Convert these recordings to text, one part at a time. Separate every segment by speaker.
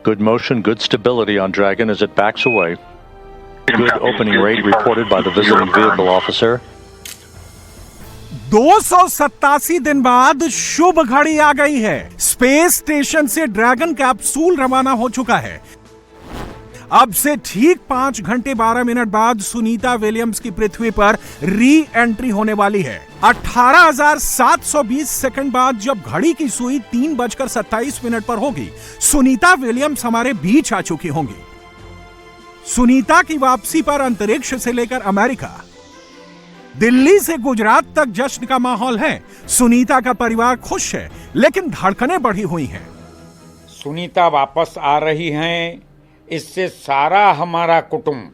Speaker 1: Good motion, good stability on Dragon as it backs away. Good opening rate reported by the visiting vehicle officer.
Speaker 2: 287 दिन बाद शुभ घड़ी आ गई है। Space station से dragon capsule रवाना हो चुका है। अब से ठीक 5 घंटे 12 मिनट बाद सुनीता विलियम्स की पृथ्वी पर री एंट्री होने वाली है। 18,720 सेकंड बाद जब घड़ी की सुई 3:27 पर होगी, सुनीता विलियम्स हमारे बीच आ चुकी होंगी। सुनीता की वापसी पर अंतरिक्ष से लेकर अमेरिका, दिल्ली से गुजरात तक जश्न का माहौल है। सुनीता का परिवार खुश है, लेकिन धड़कनें बढ़ी हुई हैं।
Speaker 3: सुनीता वापस आ रही हैं, इससे सारा हमारा कुटुंब,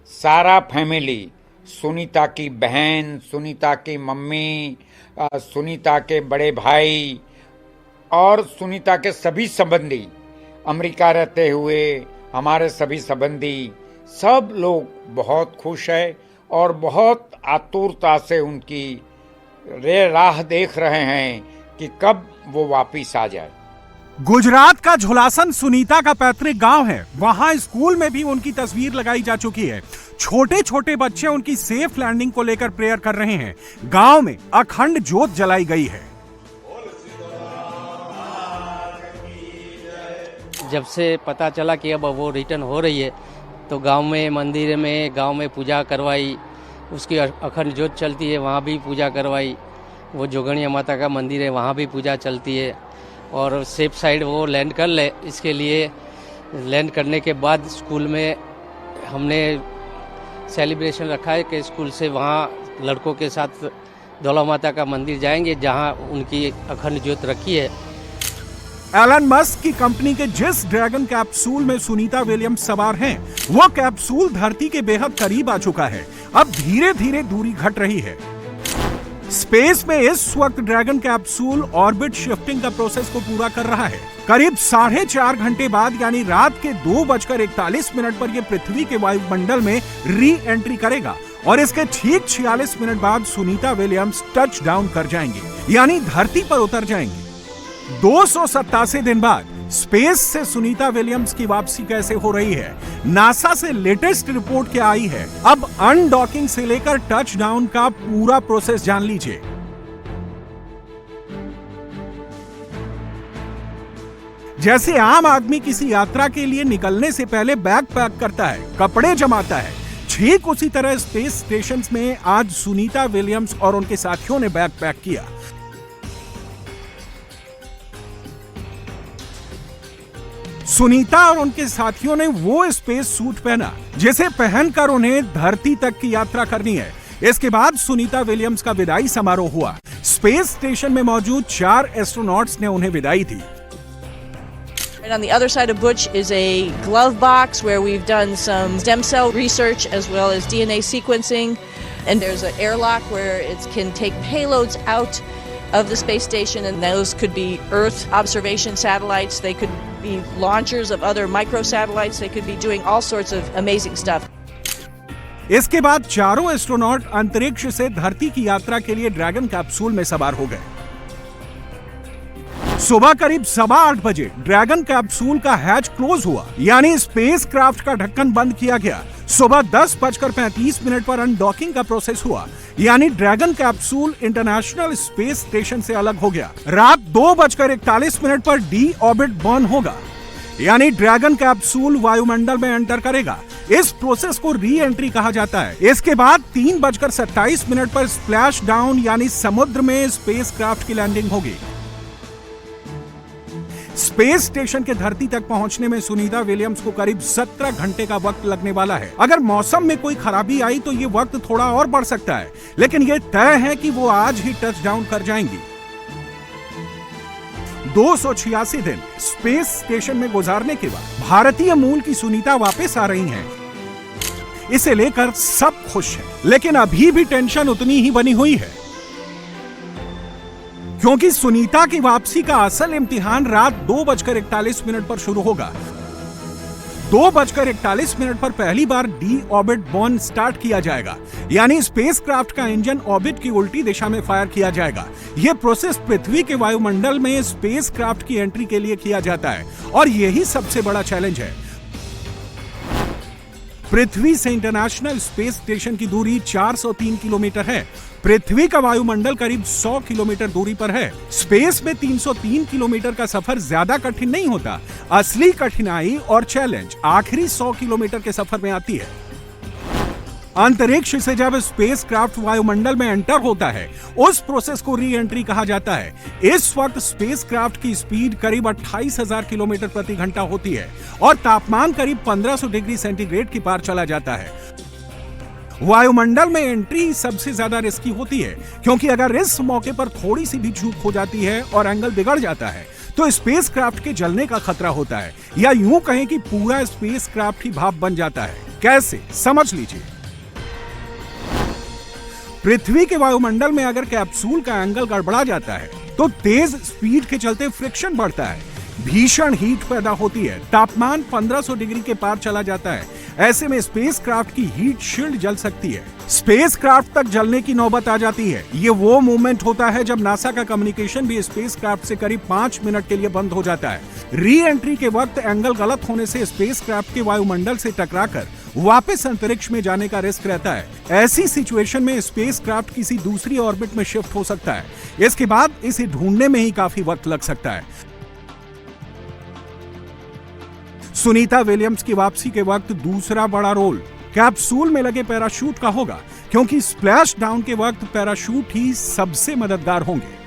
Speaker 3: सारा फैमिली, सुनीता की बहन, सुनीता की मम्मी, सुनीता के बड़े भाई और सुनीता के सभी संबंधी, अमेरिका रहते हुए हमारे सभी संबंधी, सब लोग बहुत खुश है और बहुत आतुरता से उनकी राह देख रहे हैं कि कब वो वापिस आ जाए।
Speaker 2: गुजरात का झुलासन सुनीता का पैतृक गांव है। वहां स्कूल में भी उनकी तस्वीर लगाई जा चुकी है। छोटे छोटे बच्चे उनकी सेफ लैंडिंग को लेकर प्रेयर कर रहे हैं। गांव में अखंड ज्योत जलाई गई है।
Speaker 4: जब से पता चला कि अब वो रिटर्न हो रही है, तो गांव में मंदिर में गांव में पूजा करवाई, उसकी अखंड ज्योत चलती है, वहाँ भी पूजा करवाई। वो जोगणिया माता का मंदिर है, वहाँ भी पूजा चलती है। और सेफ साइड वो लैंड कर ले, इसके लिए लैंड करने के बाद स्कूल में हमने सेलिब्रेशन रखा है कि स्कूल से वहाँ लड़कों के साथ दौला माता का मंदिर जाएंगे, जहाँ उनकी अखंड ज्योत रखी है।
Speaker 2: एलन मस्क की कंपनी के जिस ड्रैगन कैप्सूल में सुनीता विलियम्स सवार हैं, वह कैप्सूल धरती के बेहद करीब आ चुका है। अब धीरे धीरे दूरी घट रही है। स्पेस में इस वक्त ड्रैगन कैप्सूल ऑर्बिट शिफ्टिंग का प्रोसेस को पूरा कर रहा है। करीब 4.5 घंटे बाद यानी रात के 2:41 पर यह पृथ्वी के वायुमंडल में री एंट्री करेगा और इसके ठीक 46 मिनट बाद सुनीता विलियम्स टच डाउन कर जाएंगे, यानी धरती पर उतर जाएंगे। 287 दिन बाद स्पेस से सुनीता विलियम्स की वापसी कैसे हो रही है, नासा से लेटेस्ट रिपोर्ट क्या आई है, अब अनडॉकिंग से लेकर टच डाउन का पूरा प्रोसेस जान लीजिए। जैसे आम आदमी किसी यात्रा के लिए निकलने से पहले बैग पैक करता है, कपड़े जमाता है, ठीक उसी तरह स्पेस स्टेशन में आज सुनीता विलियम्स और उनके साथियों ने बैग पैक किया। सुनीता और उनके साथियों ने वो स्पेस सूट पहना जिसे पहनकर उन्हें धरती तक की यात्रा करनी है। इसके बाद सुनीता विलियम्स का विदाई समारोह हुआ। स्पेस स्टेशन में मौजूद 4 एस्ट्रोनॉट्स ने उन्हें विदाई दी।
Speaker 5: And on the other side of Butch is a glove box where we've done some stem cell research as well as DNA sequencing. And there's an airlock where it can take payloads out of the space station, and those could be Earth observation satellites, they could be launchers of other microsatellites, they could be doing all sorts of amazing stuff.
Speaker 2: इसके बाद चारों astronaut अंतरिक्ष से धरती की यात्रा के लिए ड्रैगन कैप्सूल में सवार हो गए। सुबह करीब 8:15 बजे ड्रैगन कैप्सूल का हैच क्लोज हुआ, यानी स्पेस क्राफ्ट का ढक्कन बंद किया गया। सुबह 10:35 पर अनडॉकिंग का प्रोसेस हुआ, यानी dragon capsule international space station से अलग हो गया। रात 2:41 पर डी ऑर्बिट बर्न होगा, यानी ड्रैगन कैप्सूल वायुमंडल में एंटर करेगा। इस प्रोसेस को री एंट्री कहा जाता है। इसके बाद 3:27 पर स्प्लैश डाउन यानी समुद्र में स्पेस क्राफ्ट की लैंडिंग होगी। स्पेस स्टेशन के धरती तक पहुंचने में सुनीता विलियम्स को करीब 17 घंटे का वक्त लगने वाला है। अगर मौसम में कोई खराबी आई तो ये वक्त थोड़ा और बढ़ सकता है, लेकिन ये तय है कि वो आज ही टच डाउन कर जाएंगी। 286 दिन स्पेस स्टेशन में गुजारने के बाद भारतीय मूल की सुनीता वापस आ रही हैं। इसे लेकर सब खुश हैं, लेकिन अभी भी टेंशन उतनी ही बनी हुई है, क्योंकि सुनीता की वापसी का असल इम्तिहान रात 2:41 पर शुरू होगा। 2:41 पर पहली बार डी ऑर्बिट बर्न स्टार्ट किया जाएगा, यानी स्पेसक्राफ्ट का इंजन ऑर्बिट की उल्टी दिशा में फायर किया जाएगा। यह प्रोसेस पृथ्वी के वायुमंडल में स्पेसक्राफ्ट की एंट्री के लिए किया जाता है और यही सबसे बड़ा चैलेंज है। पृथ्वी से इंटरनेशनल स्पेस स्टेशन की दूरी 403 किलोमीटर है। पृथ्वी का वायुमंडल करीब 100 किलोमीटर दूरी पर है। स्पेस में 303 किलोमीटर का सफर ज्यादा कठिन नहीं होता। असली कठिनाई और चैलेंज आखिरी 100 किलोमीटर के सफर में आती है। अंतरिक्ष से जब स्पेसक्राफ्ट वायुमंडल में एंटर होता है, उस प्रोसेस को री एंट्री कहा जाता है। इस वक्त स्पेसक्राफ्ट की स्पीड करीब 28,000 किलोमीटर प्रति घंटा होती है और तापमान करीब 1500 डिग्री सेंटीग्रेड की पार चला जाता है। वायुमंडल में एंट्री सबसे ज्यादा रिस्की होती है, क्योंकि अगर इस मौके पर थोड़ी सी भी चूक हो जाती है और एंगल बिगड़ जाता है तो स्पेसक्राफ्ट के जलने का खतरा होता है, या यूं कहें कि पूरा स्पेसक्राफ्ट ही भाप बन जाता है। कैसे, समझ लीजिए। पृथ्वी के वायुमंडल में अगर कैप्सूल का एंगल गड़बड़ा जाता है तो तेज स्पीड के चलते फ्रिक्शन बढ़ता है, भीषण हीट पैदा होती है, तापमान 1500 डिग्री के पार चला जाता है। ऐसे में स्पेसक्राफ्ट की हीट शील्ड जल सकती है, स्पेसक्राफ्ट तक जलने की नौबत आ जाती है। ये वो मोमेंट होता है जब नासा का कम्युनिकेशन भी स्पेसक्राफ्ट से करीब 5 मिनट के लिए बंद हो जाता है। री एंट्री के वक्त एंगल गलत होने से स्पेसक्राफ्ट के वायुमंडल से टकराकर वापस अंतरिक्ष में जाने का रिस्क रहता है। ऐसी सिचुएशन में स्पेसक्राफ्ट किसी दूसरी ऑर्बिट में शिफ्ट हो सकता है। इसके बाद इसे ढूंढने में ही काफी वक्त लग सकता है। सुनीता विलियम्स की वापसी के वक्त दूसरा बड़ा रोल कैप्सूल में लगे पैराशूट का होगा, क्योंकि स्प्लैश डाउन के वक्त पैराशूट ही सबसे मददगार होंगे।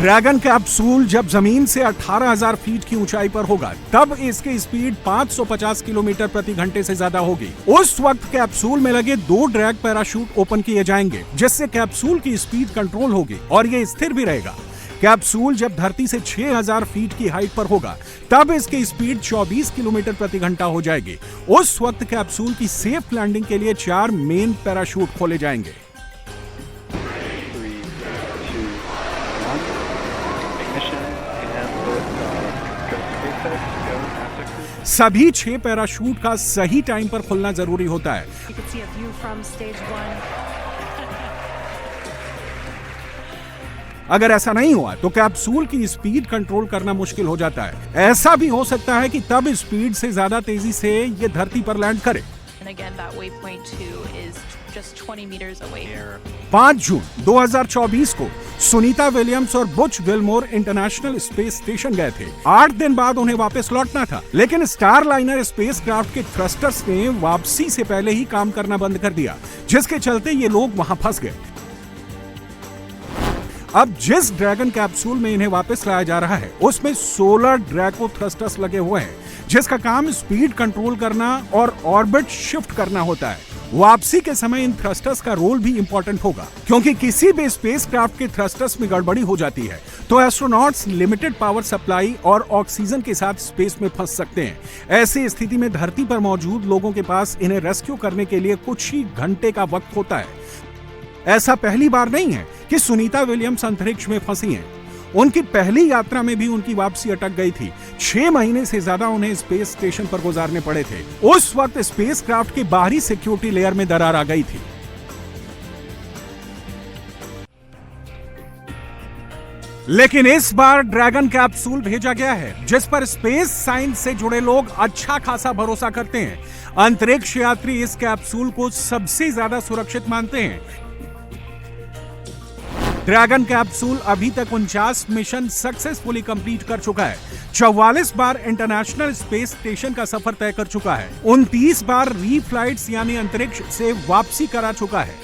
Speaker 2: ड्रैगन कैप्सूल जब जमीन से 18,000 फीट की ऊंचाई पर होगा, तब इसकी स्पीड 550 किलोमीटर प्रति घंटे से ज्यादा होगी। उस वक्त कैप्सूल में लगे 2 ड्रैग पैराशूट ओपन किए जाएंगे, जिससे कैप्सूल की स्पीड कंट्रोल होगी और ये स्थिर भी रहेगा। कैप्सूल जब धरती से 6,000 फीट की हाइट पर होगा, तब इसकी स्पीड 24 किलोमीटर प्रति घंटा हो जाएगी। उस वक्त कैप्सूल की सेफ लैंडिंग के लिए 4 मेन पैराशूट खोले जाएंगे। सभी 6 पैराशूट का सही टाइम पर खुलना जरूरी होता है। अगर ऐसा नहीं हुआ तो कैप्सूल की स्पीड कंट्रोल करना मुश्किल हो जाता है। ऐसा भी हो सकता है कि तब स्पीड से ज्यादा तेजी से ये धरती पर लैंड करे। 5 जून 2024 को सुनीता विलियम्स और Butch Wilmore international space station गए थे। 8 दिन बाद उन्हें वापस लौटना था, लेकिन स्टारलाइनर स्पेसक्राफ्ट के थ्रस्टर्स ने वापसी से पहले ही काम करना बंद कर दिया, जिसके चलते ये लोग वहां फंस गए। अब जिस ड्रैगन कैप्सूल में इन्हें वापस लाया जा रहा है, उसमें 16 ड्रैको थ्रस्टर्स लगे हुए हैं, जिसका काम स्पीड कंट्रोल करना और ऑर्बिट शिफ्ट करना होता है। वापसी के समय इन थ्रस्टर्स का रोल भी इंपॉर्टेंट होगा, क्योंकि किसी भी स्पेसक्राफ्ट के थ्रस्टर्स में गड़बड़ी हो जाती है तो एस्ट्रोनॉट्स लिमिटेड पावर सप्लाई और ऑक्सीजन के साथ स्पेस में फंस सकते हैं। ऐसी स्थिति में धरती पर मौजूद लोगों के पास इन्हें रेस्क्यू करने के लिए कुछ ही घंटे का वक्त होता है। ऐसा पहली बार नहीं है कि सुनीता विलियम्स अंतरिक्ष में फंसी हैं। उनकी पहली यात्रा में भी उनकी वापसी अटक गई थी। 6 महीने से ज्यादा उन्हें स्पेस स्टेशन पर गुजारने पड़े थे। उस वक्त स्पेसक्राफ्ट के बाहरी सिक्योरिटी लेयर में दरार आ गई थी। लेकिन इस बार ड्रैगन कैप्सूल भेजा गया है, जिस पर स्पेस साइंस से जुड़े लोग अच्छा खासा भरोसा करते हैं। अंतरिक्ष यात्री इस कैप्सूल को सबसे ज्यादा सुरक्षित मानते हैं। ड्रैगन कैप्सूल अभी तक 49 मिशन सक्सेसफुली कंप्लीट कर चुका है, 44 बार इंटरनेशनल स्पेस स्टेशन का सफर तय कर चुका है, 29 बार रीफ्लाइट्स यानी अंतरिक्ष से वापसी करा चुका है।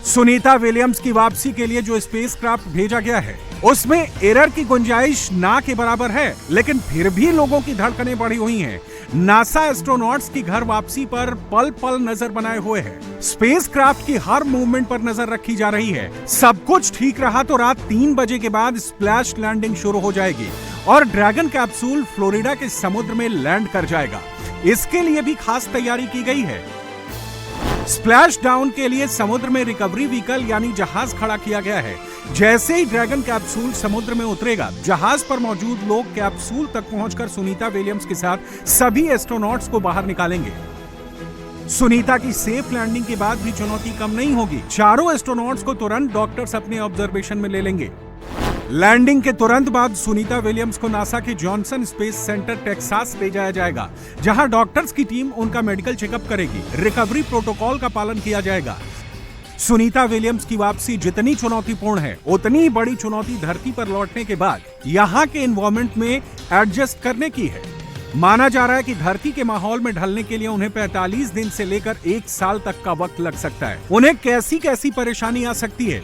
Speaker 2: सुनीता विलियम्स की वापसी के लिए जो स्पेसक्राफ्ट भेजा गया है, उसमें एरर की गुंजाइश ना के बराबर है, लेकिन फिर भी लोगों की धड़कनें बढ़ी हुई हैं। नासा एस्ट्रोनॉट्स की घर वापसी पर पल पल नजर बनाए हुए है। स्पेसक्राफ्ट की हर मूवमेंट पर नजर रखी जा रही है। सब कुछ ठीक रहा तो रात 3 बजे के बाद स्प्लैश लैंडिंग शुरू हो जाएगी और ड्रैगन कैप्सूल फ्लोरिडा के समुद्र में लैंड कर जाएगा। इसके लिए भी खास तैयारी की गई है। स्प्लैश डाउन के लिए समुद्र में रिकवरी व्हीकल यानी जहाज खड़ा किया गया है। जैसे ही ड्रैगन कैप्सूल समुद्र में उतरेगा, जहाज पर मौजूद लोग कैप्सूल तक पहुंचकर सुनीता विलियम्स के साथ सभी एस्ट्रोनॉट्स को बाहर निकालेंगे। सुनीता की सेफ लैंडिंग के बाद भी चुनौती कम नहीं होगी। चारों एस्ट्रोनॉट्स को तुरंत डॉक्टर्स अपने ऑब्जर्वेशन में ले लेंगे। लैंडिंग के तुरंत बाद सुनीता विलियम्स को नासा के जॉनसन स्पेस सेंटर टेक्सास ले जाया जाएगा, जहां डॉक्टर्स की टीम उनका मेडिकल चेकअप करेगी। रिकवरी प्रोटोकॉल का पालन किया जाएगा। सुनीता विलियम्स की वापसी जितनी चुनौतीपूर्ण है, उतनी ही बड़ी चुनौती धरती पर लौटने के बाद यहाँ के एनवायरमेंट में एडजस्ट करने की है। माना जा रहा है कि धरती के माहौल में ढलने के लिए उन्हें 45 दिन से लेकर 1 साल तक का वक्त लग सकता है। उन्हें कैसी कैसी परेशानी आ सकती है,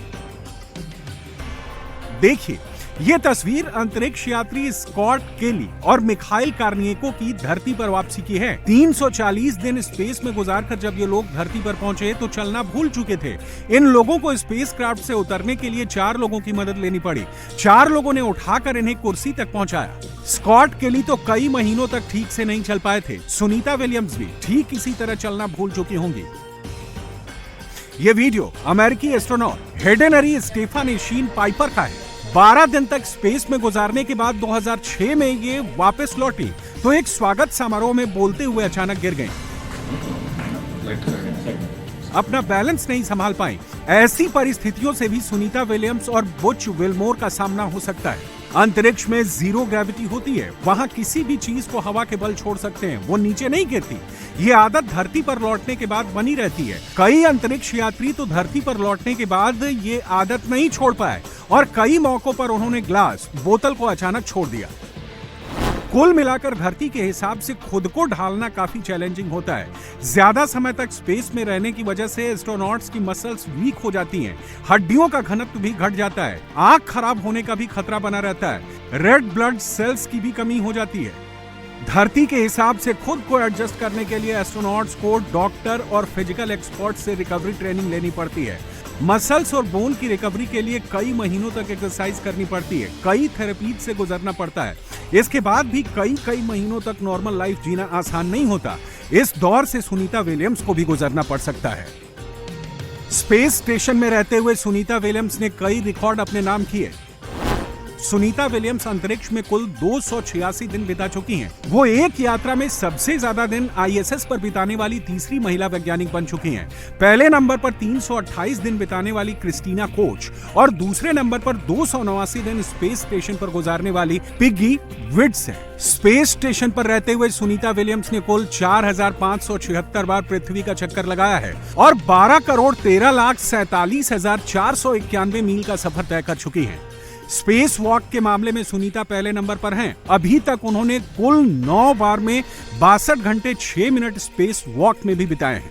Speaker 2: देखिए। ये तस्वीर अंतरिक्ष यात्री स्कॉट केली और मिखाइल कार्नियको की धरती पर वापसी की है। 340 दिन स्पेस में गुजारकर जब ये लोग धरती पर पहुंचे तो चलना भूल चुके थे। इन लोगों को स्पेसक्राफ्ट से उतरने के लिए 4 लोगों की मदद लेनी पड़ी। 4 लोगों ने उठाकर इन्हें कुर्सी तक पहुंचाया। स्कॉट केली तो कई महीनों तक ठीक से नहीं चल पाए थे। सुनीता विलियम्स भी ठीक इसी तरह चलना भूल चुकी होंगी। ये वीडियो अमेरिकी एस्ट्रोनॉट हेडेनरी स्टेफानी शीन पाइपर का है। 12 दिन तक स्पेस में गुजारने के बाद 2006 में ये वापस लौटी तो एक स्वागत समारोह में बोलते हुए अचानक गिर गई। अपना बैलेंस नहीं संभाल पाई। ऐसी परिस्थितियों से भी सुनीता विलियम्स और बुच विल्मोर का सामना हो सकता है। अंतरिक्ष में 0 ग्रेविटी होती है, वहां किसी भी चीज को हवा के बल छोड़ सकते हैं, वो नीचे नहीं गिरती। ये आदत धरती पर लौटने के बाद बनी रहती है। कई अंतरिक्ष यात्री तो धरती पर लौटने के बाद ये आदत नहीं छोड़ पाए और कई मौकों पर उन्होंने ग्लास बोतल को अचानक छोड़ दिया। कुल मिलाकर धरती के हिसाब से खुद को ढालना काफी चैलेंजिंग होता है। ज्यादा समय तक स्पेस में रहने की वजह से एस्ट्रोनॉट्स की मसल्स वीक हो जाती हैं, हड्डियों का घनत्व भी घट जाता है, आंख खराब होने का भी खतरा बना रहता है, रेड ब्लड सेल्स की भी कमी हो जाती है। धरती के हिसाब से खुद को एडजस्ट करने के लिए एस्ट्रोनॉट्स को डॉक्टर और फिजिकल एक्सपर्ट से रिकवरी ट्रेनिंग लेनी पड़ती है। मसल्स और बोन की रिकवरी के लिए कई महीनों तक एक्सरसाइज करनी पड़ती है, कई थेरेपीज से गुजरना पड़ता है। इसके बाद भी कई महीनों तक नॉर्मल लाइफ जीना आसान नहीं होता। इस दौर से सुनीता विलियम्स को भी गुजरना पड़ सकता है। स्पेस स्टेशन में रहते हुए सुनीता विलियम्स ने कई रिकॉर्ड अपने नाम किए। सुनीता विलियम्स अंतरिक्ष में कुल 286 दिन बिता चुकी हैं। वो एक यात्रा में सबसे ज्यादा दिन ISS पर बिताने वाली तीसरी महिला वैज्ञानिक बन चुकी हैं। पहले नंबर पर 328 दिन बिताने वाली क्रिस्टीना कोच और दूसरे नंबर पर 289 दिन स्पेस स्टेशन पर गुजारने वाली पिगी विट्स है। स्पेस स्टेशन पर रहते हुए सुनीता विलियम्स ने कुल 4576 बार पृथ्वी का चक्कर लगाया है और 12,13,47,491 मील का सफर तय कर चुकी हैं। स्पेस वॉक के मामले में सुनीता पहले नंबर पर हैं। अभी तक उन्होंने कुल 9 बार में 62 घंटे 6 मिनट स्पेस वॉक में भी बिताए हैं।